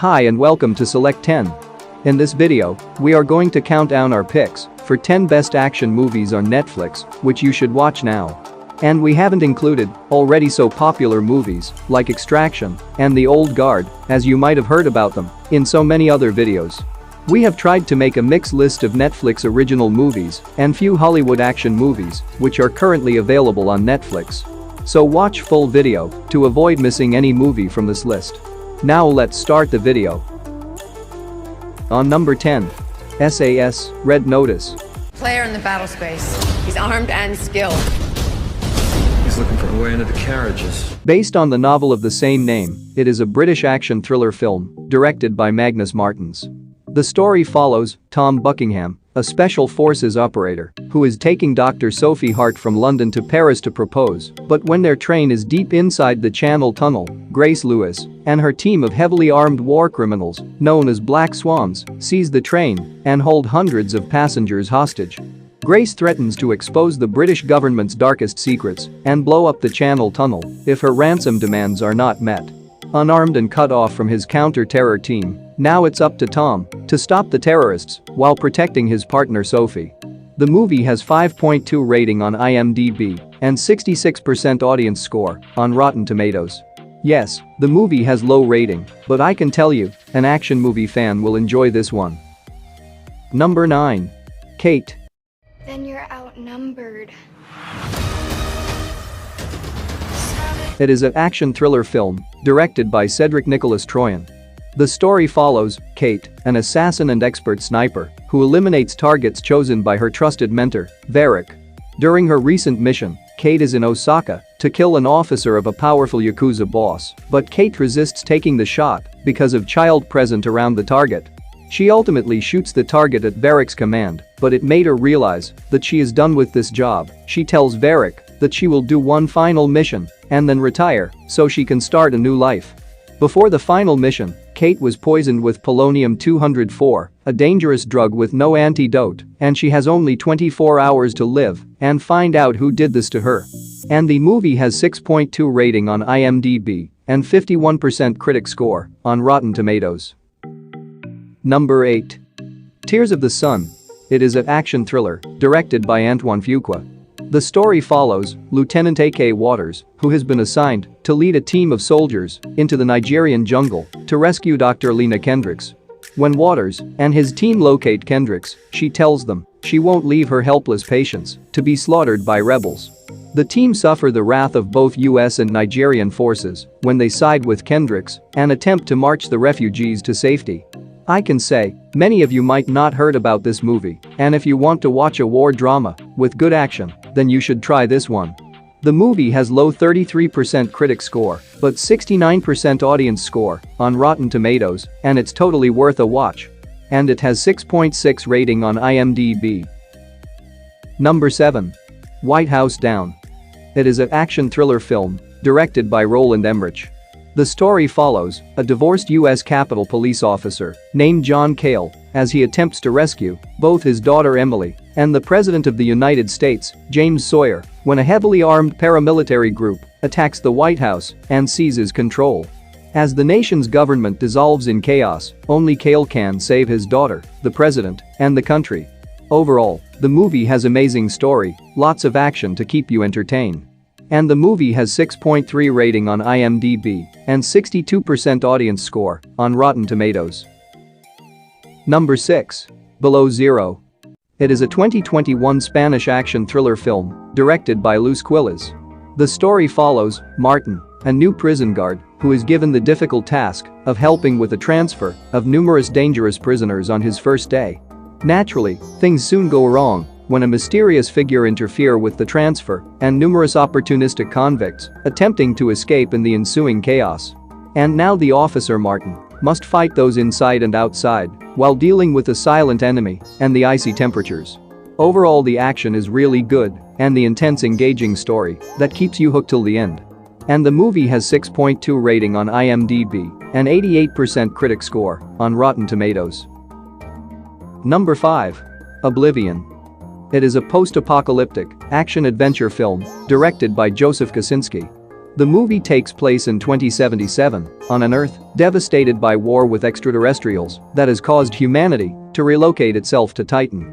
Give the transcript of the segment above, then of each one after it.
Hi and welcome to Select 10. In this video, we are going to count down our picks for 10 best action movies on Netflix, which you should watch now. And we haven't included already so popular movies like Extraction and The Old Guard, as you might have heard about them in so many other videos. We have tried to make a mixed list of Netflix original movies and few Hollywood action movies which are currently available on Netflix. So watch full video to avoid missing any movie from this list. Now let's start the video. On number 10. SAS, Red Notice. Player in the battle space. He's armed and skilled. He's looking for a way into the carriages. Based on the novel of the same name, it is a British action thriller film directed by Magnus Martins. The story follows Tom Buckingham, a special forces operator, who is taking Dr. Sophie Hart from London to Paris to propose, but when their train is deep inside the Channel Tunnel, Grace Lewis and her team of heavily armed war criminals, known as Black Swans, seize the train and hold hundreds of passengers hostage. Grace threatens to expose the British government's darkest secrets and blow up the Channel Tunnel if her ransom demands are not met. Unarmed and cut off from his counter-terror team, now it's up to Tom to stop the terrorists while protecting his partner Sophie. The movie has 5.2 rating on IMDb and 66% audience score on Rotten Tomatoes. Yes, the movie has low rating, but I can tell you, an action movie fan will enjoy this one. Number 9. Kate. Then you're outnumbered. It is an action thriller film directed by Cedric Nicolas Troyan. The story follows Kate, an assassin and expert sniper, who eliminates targets chosen by her trusted mentor, Varric. During her recent mission, Kate is in Osaka to kill an officer of a powerful Yakuza boss, but Kate resists taking the shot because of child present around the target. She ultimately shoots the target at Varric's command, but it made her realize that she is done with this job. She tells Varric that she will do one final mission and then retire so she can start a new life. Before the final mission, Kate was poisoned with polonium-204, a dangerous drug with no antidote, and she has only 24 hours to live and find out who did this to her. And the movie has 6.2 rating on IMDb and 51% critic score on Rotten Tomatoes. Number 8. Tears of the Sun. It is an action thriller directed by Antoine Fuqua. The story follows Lieutenant A.K. Waters, who has been assigned to lead a team of soldiers into the Nigerian jungle to rescue Dr. Lena Kendricks. When Waters and his team locate Kendricks, she tells them she won't leave her helpless patients to be slaughtered by rebels. The team suffer the wrath of both US and Nigerian forces when they side with Kendricks and attempt to march the refugees to safety. I can say, many of you might not heard about this movie, and if you want to watch a war drama with good action, then you should try this one. The movie has low 33% critic score, but 69% audience score on Rotten Tomatoes, and it's totally worth a watch. And it has 6.6 rating on IMDb. Number 7. White House Down. It is an action thriller film directed by Roland Emmerich. The story follows a divorced U.S. Capitol Police officer named John Cale as he attempts to rescue both his daughter Emily and the President of the United States, James Sawyer, when a heavily armed paramilitary group attacks the White House and seizes control. As the nation's government dissolves in chaos, only Cale can save his daughter, the president, and the country. Overall, the movie has amazing story, lots of action to keep you entertained. And the movie has 6.3 rating on IMDb and 62% audience score on Rotten Tomatoes. Number 6. Below Zero. It is a 2021 Spanish action thriller film directed by Luz Quiles. The story follows Martin, a new prison guard who is given the difficult task of helping with the transfer of numerous dangerous prisoners on his first day. Naturally, things soon go wrong when a mysterious figure interferes with the transfer and numerous opportunistic convicts attempting to escape in the ensuing chaos. And now the officer Martin must fight those inside and outside while dealing with a silent enemy and the icy temperatures. Overall, the action is really good and the intense engaging story that keeps you hooked till the end. And the movie has 6.2 rating on IMDb and 88% critic score on Rotten Tomatoes. Number 5. Oblivion. It is a post-apocalyptic action-adventure film directed by Joseph Kosinski. The movie takes place in 2077 on an Earth devastated by war with extraterrestrials that has caused humanity to relocate itself to Titan.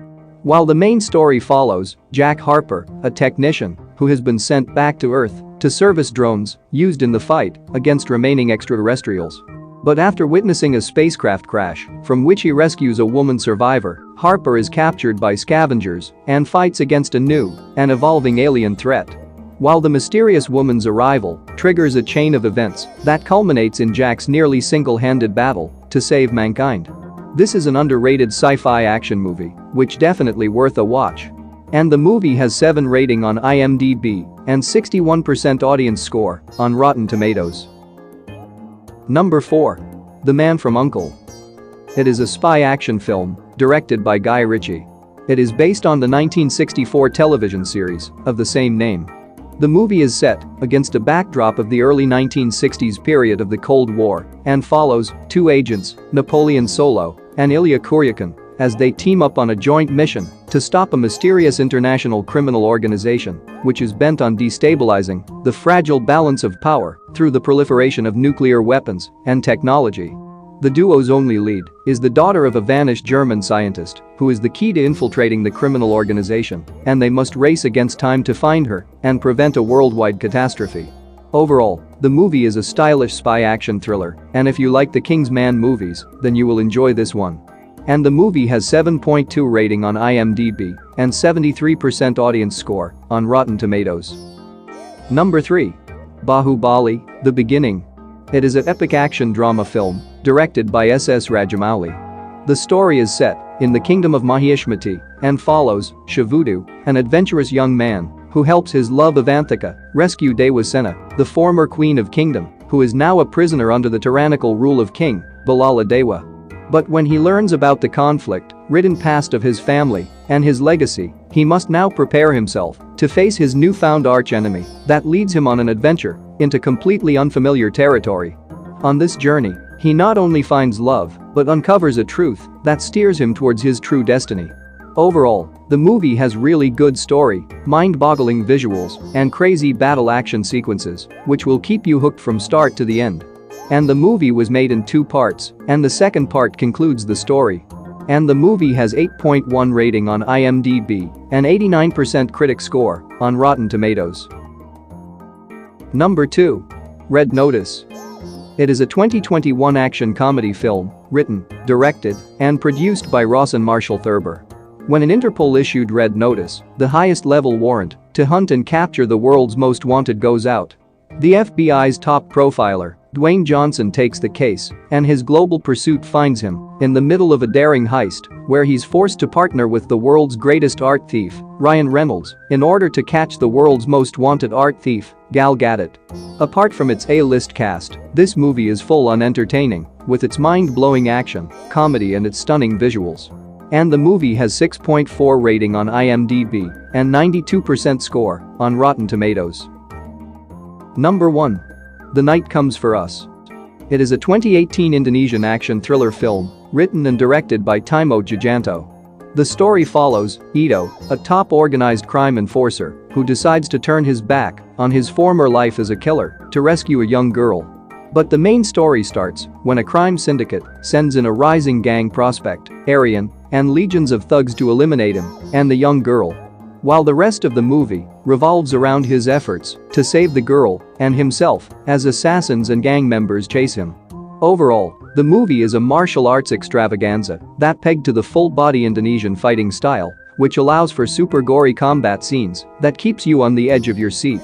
While the main story follows Jack Harper, a technician who has been sent back to Earth to service drones used in the fight against remaining extraterrestrials. But after witnessing a spacecraft crash from which he rescues a woman survivor, Harper is captured by scavengers and fights against a new and evolving alien threat. While the mysterious woman's arrival triggers a chain of events that culminates in Jack's nearly single-handed battle to save mankind. This is an underrated sci-fi action movie, which definitely worth a watch. And the movie has 7 rating on IMDb and 61% audience score on Rotten Tomatoes. Number 4. The Man from U.N.C.L.E. It is a spy action film directed by Guy Ritchie. It is based on the 1964 television series of the same name. The movie is set against a backdrop of the early 1960s period of the Cold War and follows 2 agents, Napoleon Solo and Ilya Kuryakin, as they team up on a joint mission to stop a mysterious international criminal organization which is bent on destabilizing the fragile balance of power through the proliferation of nuclear weapons and technology. The duo's only lead is the daughter of a vanished German scientist who is the key to infiltrating the criminal organization, and they must race against time to find her and prevent a worldwide catastrophe. Overall, the movie is a stylish spy action thriller, and if you like the Kingsman movies, then you will enjoy this one. And the movie has 7.2 rating on IMDb and 73% audience score on Rotten Tomatoes. Number 3. Bahubali: The Beginning. It is an epic action drama film directed by S.S. Rajamouli. The story is set in the kingdom of Mahiashmati and follows Shivudu, an adventurous young man who helps his love Avantika rescue Devasena, the former queen of kingdom, who is now a prisoner under the tyrannical rule of King Balala Dewa. But when he learns about the conflict-ridden past of his family and his legacy, he must now prepare himself to face his newfound archenemy that leads him on an adventure into completely unfamiliar territory. On this journey, he not only finds love but uncovers a truth that steers him towards his true destiny. Overall, the movie has really good story, mind-boggling visuals, and crazy battle action sequences, which will keep you hooked from start to the end. And the movie was made in 2 parts, and the second part concludes the story. And the movie has 8.1 rating on IMDb and 89% critic score on Rotten Tomatoes. Number 2. Red Notice. It is a 2021 action comedy film written, directed, and produced by Ross and Marshall Thurber. When an Interpol issued Red Notice, the highest level warrant to hunt and capture the world's most wanted goes out. The FBI's top profiler, Dwayne Johnson, takes the case, and his global pursuit finds him in the middle of a daring heist where he's forced to partner with the world's greatest art thief, Ryan Reynolds, in order to catch the world's most wanted art thief, Gal Gadot. Apart from its A-list cast, this movie is full on entertaining with its mind-blowing action, comedy, and its stunning visuals. And the movie has 6.4 rating on IMDb and 92% score on Rotten Tomatoes. Number 1. The Night Comes for Us. It is a 2018 Indonesian action thriller film written and directed by Timo Tjahjanto. The story follows Ito, a top organized crime enforcer who decides to turn his back on his former life as a killer to rescue a young girl. But the main story starts when a crime syndicate sends in a rising gang prospect, Aryan, and legions of thugs to eliminate him and the young girl. While the rest of the movie revolves around his efforts to save the girl and himself as assassins and gang members chase him. Overall, the movie is a martial arts extravaganza that pegged to the full-body Indonesian fighting style, which allows for super gory combat scenes that keeps you on the edge of your seat.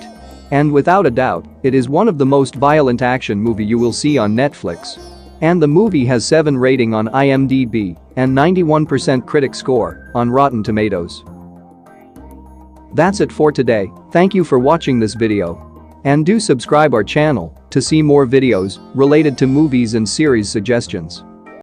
And without a doubt, it is one of the most violent action movie you will see on Netflix. And the movie has 7 rating on IMDb and 91% critic score on Rotten Tomatoes. That's it for today. Thank you for watching this video. And do subscribe our channel to see more videos related to movies and series suggestions.